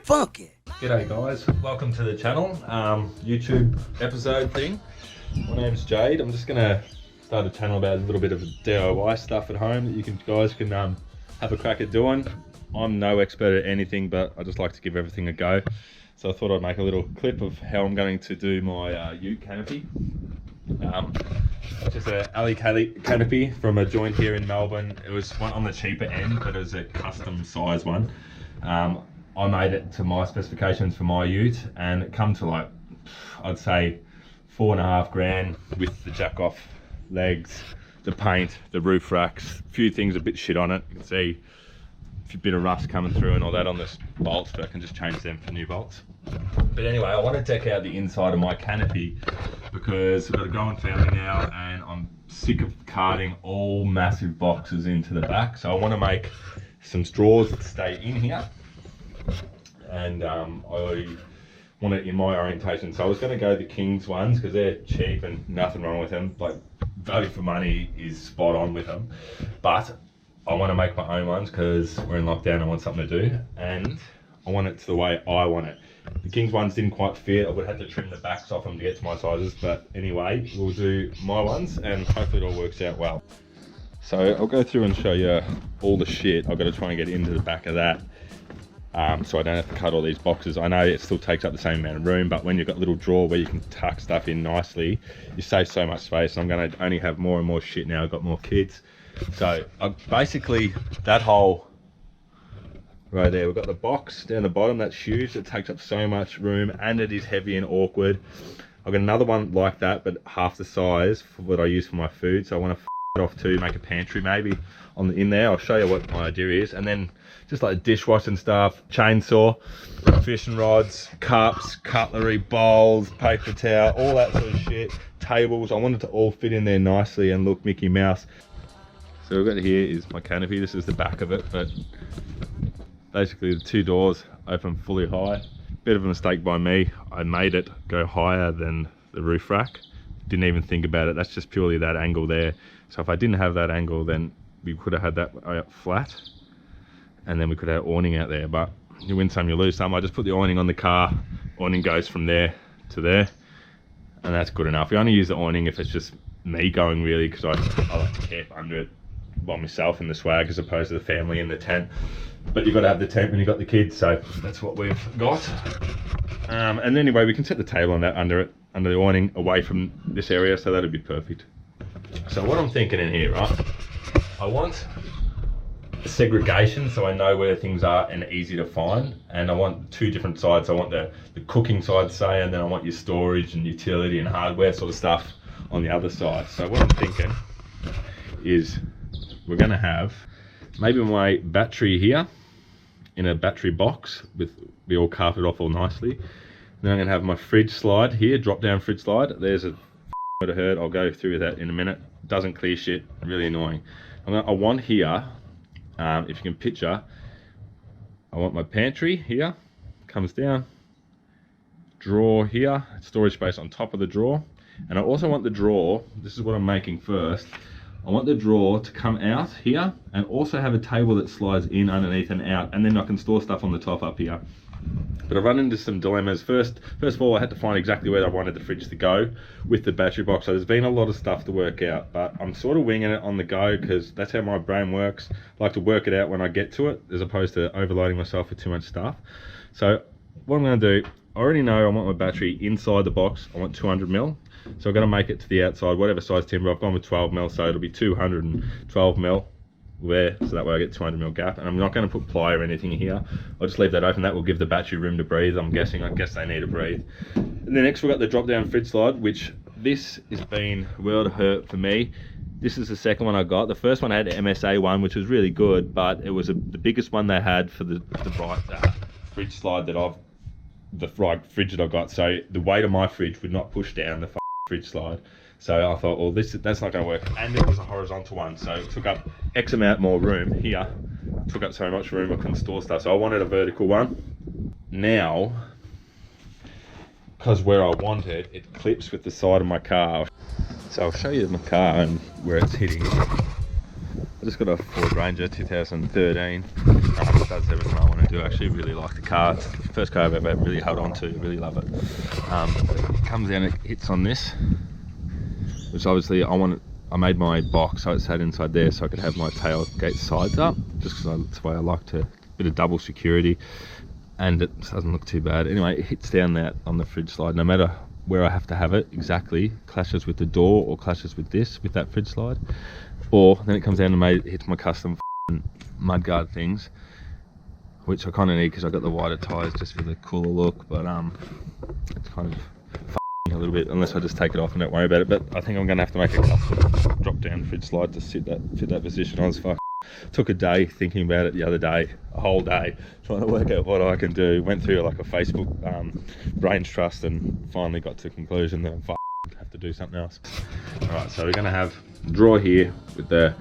funky. G'day guys, welcome to the channel, YouTube episode thing. My name's Jade. I'm just gonna start a channel about a little bit of DIY stuff at home that you guys can have a crack at doing. I'm no expert at anything, but I just like to give everything a go. So I thought I'd make a little clip of how I'm going to do my ute canopy. Just an alley canopy from a joint here in Melbourne. It was one on the cheaper end, but it was a custom size one. I made it to my specifications for my ute, and it come to like, I'd say $4.5 grand with the jack off legs, the paint, the roof racks, a few things a bit shit on it. You can see a bit of rust coming through and all that on this bolts, but I can just change them for new bolts. But anyway, I want to deck out the inside of my canopy because we've got a growing family now and I'm sick of carting all massive boxes into the back. So I want to make some drawers that stay in here, and I want it in my orientation. So I was going to go the King's ones because they're cheap and nothing wrong with them. Like, value for money is spot on with them, but I want to make my own ones because we're in lockdown. I want something to do, and I want it to the way I want it. The King's ones didn't quite fit. I would have had to trim the backs off them to get to my sizes, but anyway, we'll do my ones and hopefully it all works out well. So I'll go through and show you all the shit I've got to try and get into the back of that, so I don't have to cut all these boxes. I know it still takes up the same amount of room, but when you've got a little drawer where you can tuck stuff in nicely, you save so much space. I'm going to only have more and more shit now. I've got more kids. So basically that hole right there, we've got the box down the bottom, that's huge. It takes up so much room and it is heavy and awkward. I've got another one like that, but half the size for what I use for my food. So I want to it off to make a pantry maybe in there. I'll show you what my idea is. And then just like dishwashing stuff, chainsaw, fishing rods, cups, cutlery, bowls, paper towel, all that sort of shit, tables. I want it to all fit in there nicely and look Mickey Mouse. So we've got here is my canopy. This is the back of it, but basically the two doors open fully high. Bit of a mistake by me. I made it go higher than the roof rack. Didn't even think about it. That's just purely that angle there. So if I didn't have that angle, then we could have had that out flat, and then we could have awning out there. But you win some, you lose some. I just put the awning on the car. Awning goes from there to there, and that's good enough. We only use the awning if it's just me going, really, because I like to camp under it by myself in the swag as opposed to the family in the tent. But you've got to have the tent when you've got the kids, so that's what we've got. And anyway, we can set the table on that under the awning away from this area, so that'll be perfect. So what I'm thinking in here, right, I want segregation so I know where things are and easy to find, and I want two different sides. I want the cooking side, say, and then I want your storage and utility and hardware sort of stuff on the other side. So what I'm thinking is we're going to have maybe my battery here in a battery box with be all carpeted off all nicely. Then I'm going to have my fridge slide here, drop down fridge slide. There's a would have heard. I'll go through that in a minute. Doesn't clear shit, really annoying. I want here, if you can picture, I want my pantry here, comes down, drawer here, storage space on top of the drawer, and I also want the drawer, this is what I'm making first, I want the drawer to come out here and also have a table that slides in underneath and out, and then I can store stuff on the top up here. But I've run into some dilemmas. First of all, I had to find exactly where I wanted the fridge to go with the battery box. So there's been a lot of stuff to work out, but I'm sort of winging it on the go because that's how my brain works. I like to work it out when I get to it as opposed to overloading myself with too much stuff. So what I'm going to do, I already know I want my battery inside the box. I want 200 mil. So I'm going to make it to the outside, whatever size timber. I've gone with 12 mil, so it'll be 212 mil. There, so that way I get 200 mil gap, and I'm not going to put ply or anything here. I'll just leave that open. That will give the battery room to breathe. I guess they need to breathe. And then next we've got the drop down fridge slide, which this has been world hurt for me. This is the second one I got. The first one I had an MSA one, which was really good, but it was the biggest one they had for the right fridge slide the right fridge that I got. So the weight of my fridge would not push down the fridge slide. So I thought, well, that's not going to work. And it was a horizontal one, so it took up X amount more room here. Took up so much room I couldn't store stuff. So I wanted a vertical one. Now, because where I want it, it clips with the side of my car. So I'll show you my car and where it's hitting. just got a Ford Ranger 2013. It does everything I want to do. I actually really like the car. It's the first car I've ever really held on to. Really love it. It comes down, it hits on this, which obviously I made my box so it sat inside there so I could have my tailgate sides up, just because that's the way I like to, bit of double security, and it doesn't look too bad. Anyway, it hits down that on the fridge slide, no matter where I have to have it exactly, clashes with the door or clashes with that fridge slide, or then it comes down and it hits my custom mudguard things, which I kind of need because I got the wider tyres just for the cooler look, but it's kind of a little bit unless I just take it off and don't worry about it. But I think I'm going to have to make a custom drop down fridge slide to fit that position. I was took a day thinking about it the other day, a whole day trying to work out what I can do. Went through like a Facebook brains trust and finally got to the conclusion that I have to do something else. Alright, so we're going to have a drawer here with the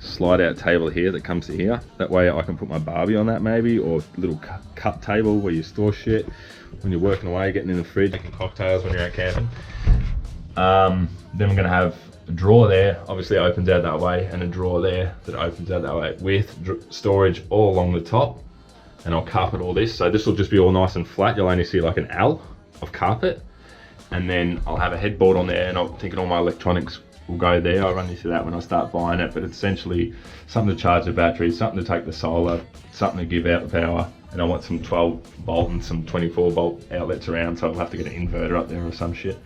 slide out table here that comes to here. That way I can put my Barbie on that maybe, or a little cut table where you store shit when you're working away, getting in the fridge, making cocktails when you're out camping. Then we're going to have a drawer there, obviously opens out that way, and a drawer there that opens out that way with storage all along the top. And I'll carpet all this, so this will just be all nice and flat. You'll only see like an L of carpet, and then I'll have a headboard on there, and I'm thinking all my electronics will go there. I'll run you through that when I start buying it, but it's essentially something to charge the battery, something to take the solar, something to give out power, and I want some 12 volt and some 24 volt outlets around, so I'll have to get an inverter up there or some shit.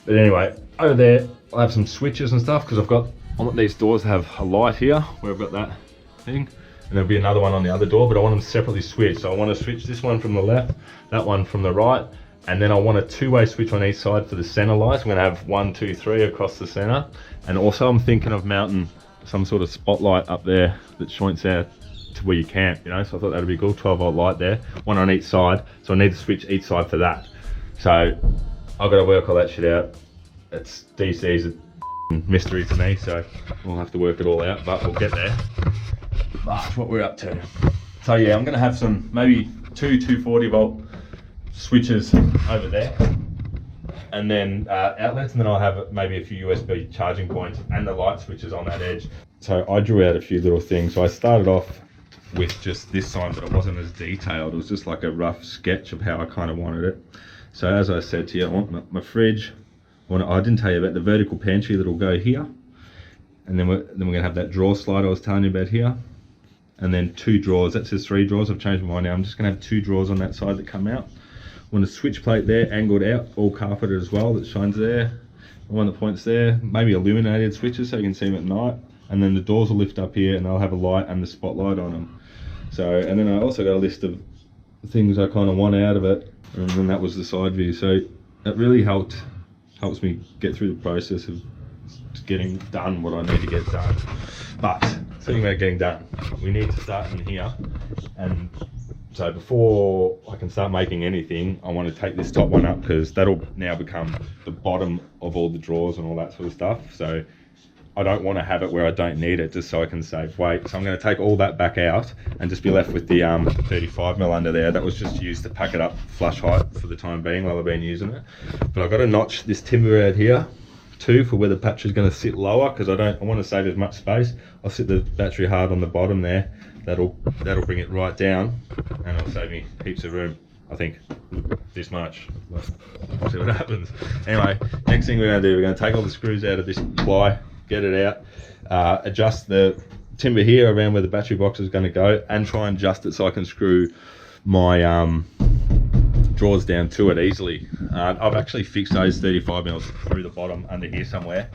But anyway, over there I'll have some switches and stuff, because I want these doors to have a light here where I've got that thing, and there'll be another one on the other door, but I want them separately switched. So I want to switch this one from the left, that one from the right, and then I want a two-way switch on each side for the center lights. I'm going to have 1, 2, 3 across the center, and also I'm thinking of mounting some sort of spotlight up there that joints out to where you camp, you know, so I thought that'd be cool. 12 volt light there, one on each side, so I need to switch each side for that. So I've got to work all that shit out. It's DC's a mystery to me, so we'll have to work it all out, but we'll get there. That's what we're up to. So yeah, I'm going to have some maybe 240 volt switches over there, and then outlets, and then I'll have maybe a few USB charging points and the light switches on that edge. So I drew out a few little things. So I started off with just this sign, but it wasn't as detailed. It was just like a rough sketch of how I kind of wanted it. So as I said to you, I want my fridge. I didn't tell you about the vertical pantry that'll go here, and then we're gonna have that drawer slide I was telling you about here, and then 2 drawers. That says 3 drawers. I've changed my mind now. I'm just gonna have 2 drawers on that side that come out. I want a switch plate there, angled out, all carpeted as well, that shines there. One that points there, maybe illuminated switches so you can see them at night. And then the doors will lift up here, and they'll have a light and the spotlight on them. So, and then I also got a list of things I kind of want out of it, and then that was the side view. So it really helps me get through the process of getting done what I need to get done. But thinking about getting done, we need to start in here, and so before I can start making anything, I want to take this top one up, because that'll now become the bottom of all the drawers and all that sort of stuff. So I don't want to have it where I don't need it, just so I can save weight. So I'm going to take all that back out and just be left with the 35mm under there. That was just used to pack it up flush height for the time being while I've been using it. But I've got to notch this timber out here too for where the battery's going to sit lower, because I want to save as much space. I'll sit the battery hard on the bottom there. That'll bring it right down, and it'll save me heaps of room. I think this much. We'll see what happens. Anyway, next thing we're going to do, we're going to take all the screws out of this ply, get it out, adjust the timber here around where the battery box is going to go, and try and adjust it so I can screw my drawers down to it easily. I've actually fixed those 35mm through the bottom under here somewhere,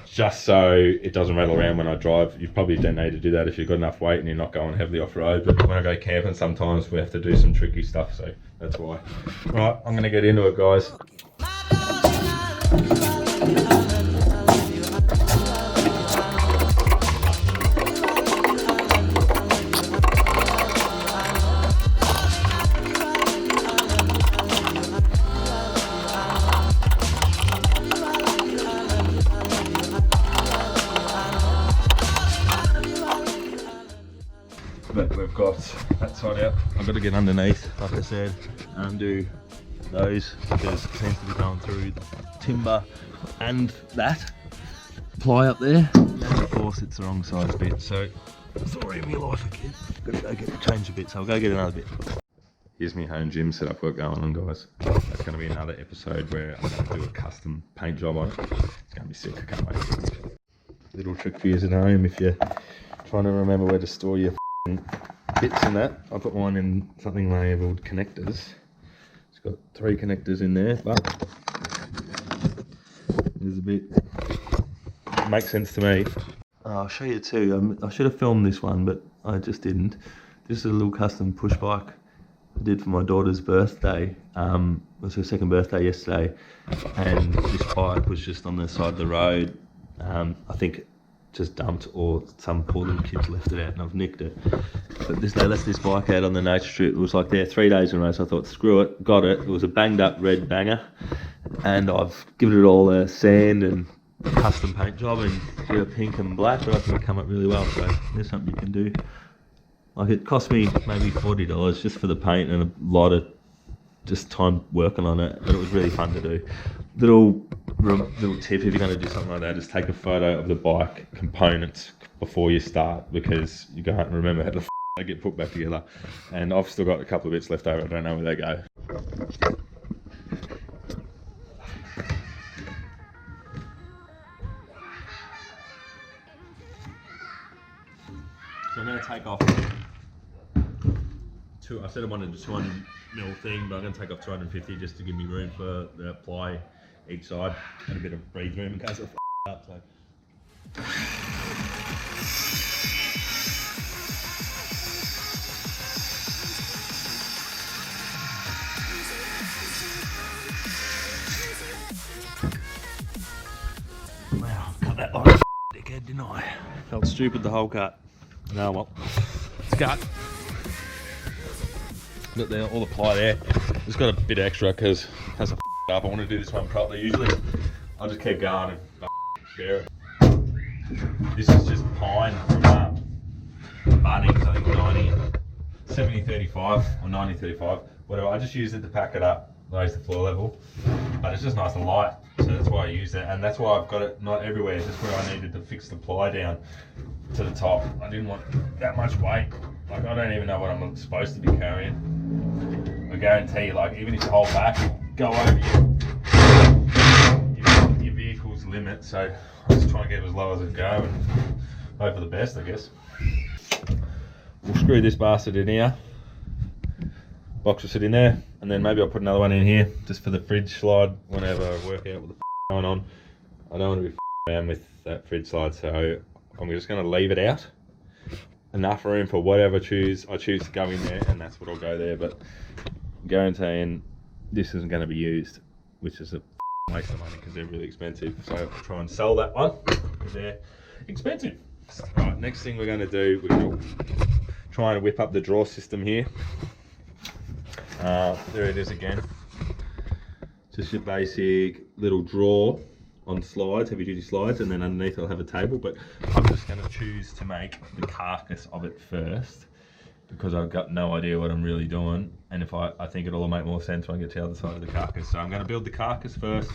just so it doesn't rattle around when I drive. You probably don't need to do that if you've got enough weight and you're not going heavily off-road, but when I go camping sometimes we have to do some tricky stuff, so that's why. Right, I'm going to get into it, guys. But we've got that side out. I've got to get underneath, like I said, and undo those, because it seems to be going through timber and that ply up there. course it's the wrong size bit, so story of my life again. Gotta go change a bit, so I'll go get another bit. Here's my home gym setup got going on, guys. That's going to be another episode where I'm going to do a custom paint job on it. It's going to be sick, I can't wait. Little trick for you at home if you're trying to remember where to store your bits and that. I put mine in something labelled connectors. It's got 3 connectors in there, but there's a bit, it makes sense to me. I'll show you too. I should have filmed this one, but I just didn't. This is a little custom push bike I did for my daughter's birthday. It was her 2nd birthday yesterday, and this bike was just on the side of the road. I think just dumped, or some poor little kids left it out and I've nicked it. But they left this bike out on the nature strip. It was like there 3 days in a row, so I thought screw it, got it. It was a banged up red banger, and I've given it all a sand and custom paint job and give it pink and black, but I think it'll come up really well, so there's something you can do. Like, it cost me maybe $40 just for the paint and a lot of just time working on it, but it was really fun to do. Little tip, if you're going to do something like that, is take a photo of the bike components before you start, because you can't remember how to they get put back together. And I've still got a couple of bits left over, I don't know where they go. So I'm going to take off I said I wanted a 200mm thing, but I'm going to take off 250 just to give me room for the ply each side and a bit of breathe room in case I up. So. Wow, cut that like a dickhead, didn't I? Felt stupid the whole cut. No, well, it's cut. Got there, all the ply there. Just got a bit extra because as I up, I want to do this one properly. Usually, I'll just keep going and bear it. This is just pine from Bunnings, I think 70-35 or 90-35, whatever. I just use it to pack it up, raise the floor level. But it's just nice and light, so that's why I use it. And that's why I've got it not everywhere, just where I needed to fix the ply down to the top. I didn't want that much weight. Like, I don't even know what I'm supposed to be carrying. I guarantee you, like, even if you hold back, go over your vehicle's limit. So I'm just trying to get it as low as it go and hope for the best, I guess. We'll screw this bastard in here. Box will sit in there, and then maybe I'll put another one in here just for the fridge slide whenever I work out what the going on. I don't want to be around with that fridge slide, so I'm just going to leave it out. Enough room for whatever I choose to go in there, and that's what I'll go there. But I'm guaranteeing this isn't going to be used, which is a waste of money because they're really expensive. So I'll try and sell that one because they're expensive. Right, next thing we're going to do, we're going to try and whip up the drawer system here. There it is again. Just your basic little drawer on slides, heavy duty slides, and then underneath I'll have a table, but I'm just going to choose to make the carcass of it first because I've got no idea what I'm really doing, and if I think it'll make more sense when I get to the other side of the carcass. So I'm going to build the carcass first.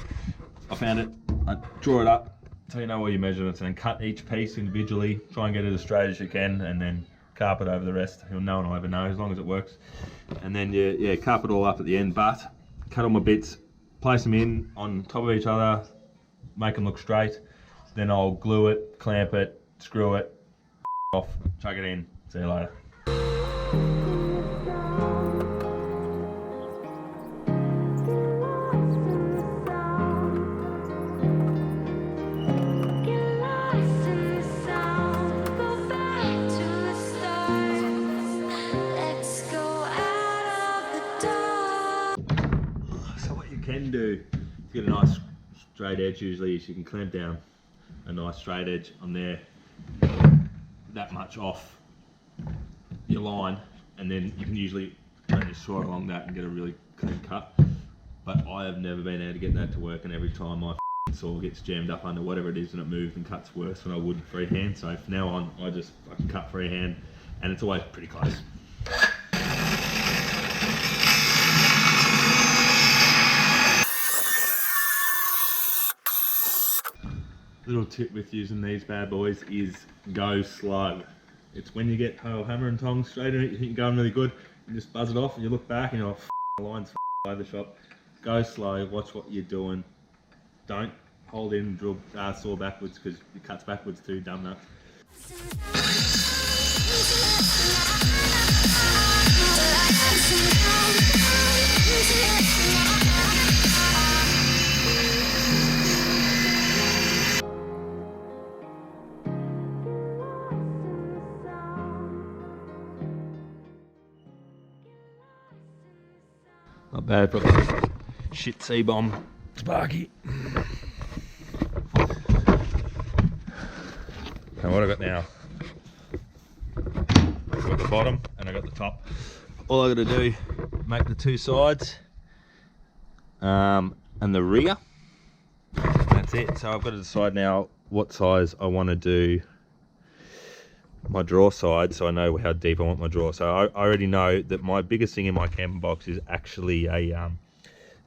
I found it, I draw it up so you know all your measurements, and then cut each piece individually, try and get it as straight as you can, and then carpet over the rest. No one will ever know as long as it works. And then yeah, carpet all up at the end, but cut all my bits, place them in on top of each other, make them look straight, then I'll glue it, clamp it, screw it, off, chuck it in, see you later. So what you can do to get a nice straight edge usually is you can clamp down a nice straight edge on there, that much off your line, and then you can usually just saw along that and get a really clean cut. But I have never been able to get that to work, and every time my saw gets jammed up under whatever it is and it moves and cuts worse than I would freehand. So from now on I can cut freehand, and it's always pretty close. Little tip with using these bad boys is go slow. It's when you get hammer and tongs straight in it, you think you're going really good, you just buzz it off and you look back and you're like, the line's all over the shop. Go slow, watch what you're doing. Don't hold in and drill saw backwards because it cuts backwards too, dumb nuts. Not bad for the shit C-bomb Sparky. And what I got now? I've got the bottom and I got the top. All I got to do, make the two sides and the rear. That's it. So I've got to decide now what size I want to do my drawer side, so I know how deep I want my drawer. So I already know that my biggest thing in my camping box is actually a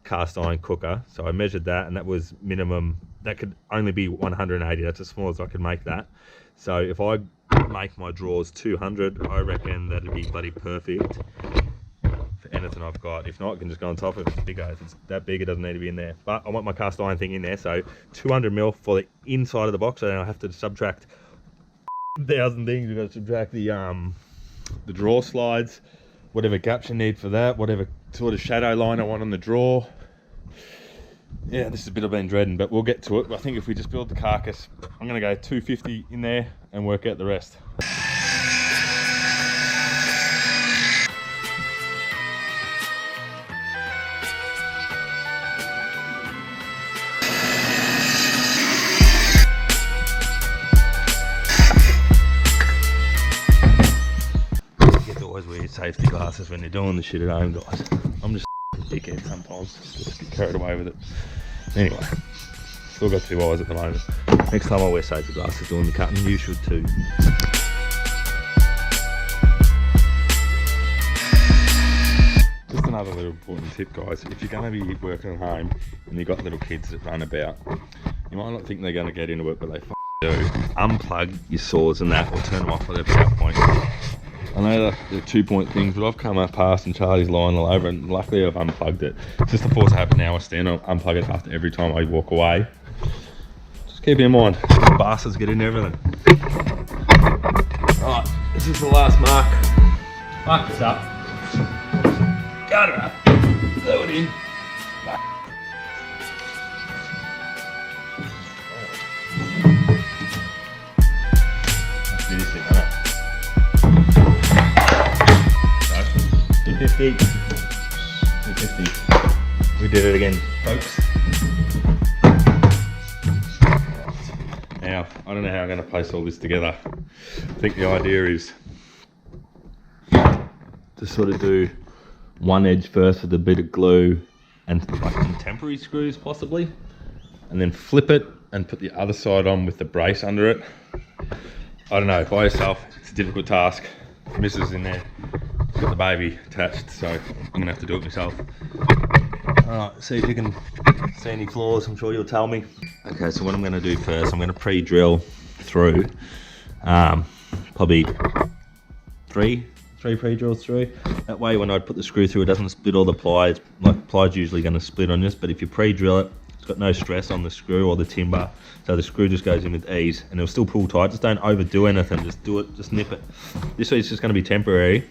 cast iron cooker. So I measured that, and that was minimum. That could only be 180. That's as small as I could make that. So if I make my drawers 200, I reckon that'd be bloody perfect for anything I've got. If not, I can just go on top of it. If it's bigger, if it's that big, it doesn't need to be in there. But I want my cast iron thing in there. So 200 mil for the inside of the box. So then I have to subtract 1,000 things. We've got to subtract the drawer slides, whatever gaps you need for that, whatever sort of shadow line I want on the drawer. Yeah, this is a bit I've been dreading, but we'll get to it. I think if we just build the carcass, I'm going to go 250 in there and work out the rest. You get to always wear your safety glasses when you're doing the shit at home, guys. I'm just a dickhead sometimes, just get carried away with it. Anyway, still got 2 eyes at the moment. Next time I wear safety glasses doing the cutting, you should too. Just another little important tip, guys. If you're going to be working at home and you've got little kids that run about, you might not think they're going to get into it, but they do. Unplug your saws and that, or turn them off at their power point. I know they're 2-point things, but I've come up past and Charlie's lying all over, and luckily I've unplugged it. It's just a force habit now. I stand on, unplug it after every time I walk away. Just keep it in mind. Bastards get into everything. Alright, this is the last mark. Mark this up. Got it up. Throw it in. Let's do this thing, alright. 250. 250. We did it again, folks. Now, I don't know how I'm going to place all this together. I think the idea is to sort of do one edge first with a bit of glue and like some temporary screws possibly, and then flip it and put the other side on with the brace under it. I don't know, by yourself it's a difficult task. Missus in there, she's got the baby attached, so I'm gonna have to do it myself. Alright, see if you can see any flaws, I'm sure you'll tell me. Okay, so what I'm gonna do first, I'm gonna pre-drill through, probably three pre-drills through. That way when I put the screw through, it doesn't split all the ply. Like, ply's usually gonna split on this, but if you pre-drill it, it's got no stress on the screw or the timber, so the screw just goes in with ease and it'll still pull tight. Just don't overdo anything, just do it, just nip it. This way it's just going to be temporary.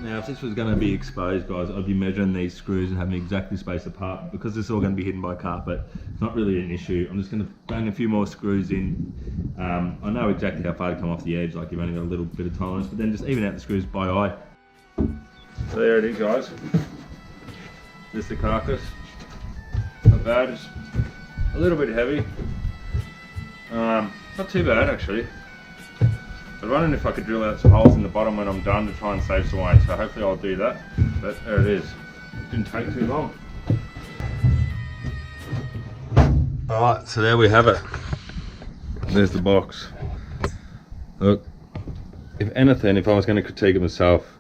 Now if this was going to be exposed, guys, I'd be measuring these screws and having exactly spaced apart. Because this is all going to be hidden by carpet, it's not really an issue. I'm just going to bang a few more screws in. I know exactly how far to come off the edge, like you've only got a little bit of tolerance, but then just even out the screws by eye. So there it is, guys. There's the carcass. Not bad, just a little bit heavy. Not too bad actually. I'm wondering if I could drill out some holes in the bottom when I'm done to try and save some weight, so hopefully I'll do that. But there it is. It didn't take too long. Alright, so there we have it. There's the box. Look, if anything, if I was going to critique it myself,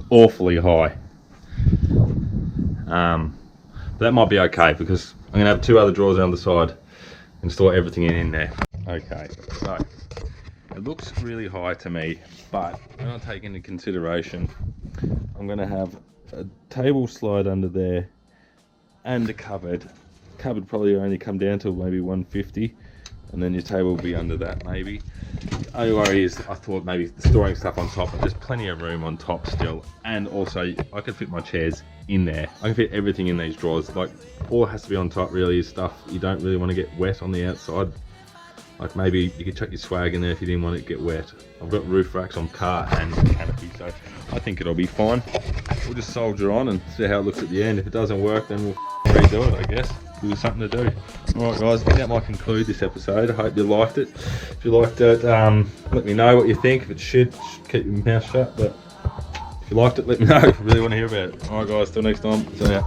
awfully high. But that might be okay because I'm going to have 2 other drawers on the side and store everything in there. Okay, so it looks really high to me, but when I take into consideration, I'm going to have a table slide under there and a cupboard. Cupboard probably only come down to maybe 150, and then your table will be under that maybe. The only worry is I thought maybe storing stuff on top, but there's plenty of room on top still, and also I could fit my chairs in there. I can fit everything in these drawers. Like, all it has to be on top really is stuff you don't really want to get wet on the outside. Like, maybe you could chuck your swag in there if you didn't want it to get wet. I've got roof racks on car and canopy, so I think it'll be fine. We'll just soldier on and see how it looks at the end. If it doesn't work, then we'll redo it, I guess. Give us something to do. Alright guys, I think that might conclude this episode. I hope you liked it. If you liked it, let me know what you think. If it's shit, just keep your mouth shut. But if you liked it, let me know. I really want to hear about it. Alright guys, till next time. See ya.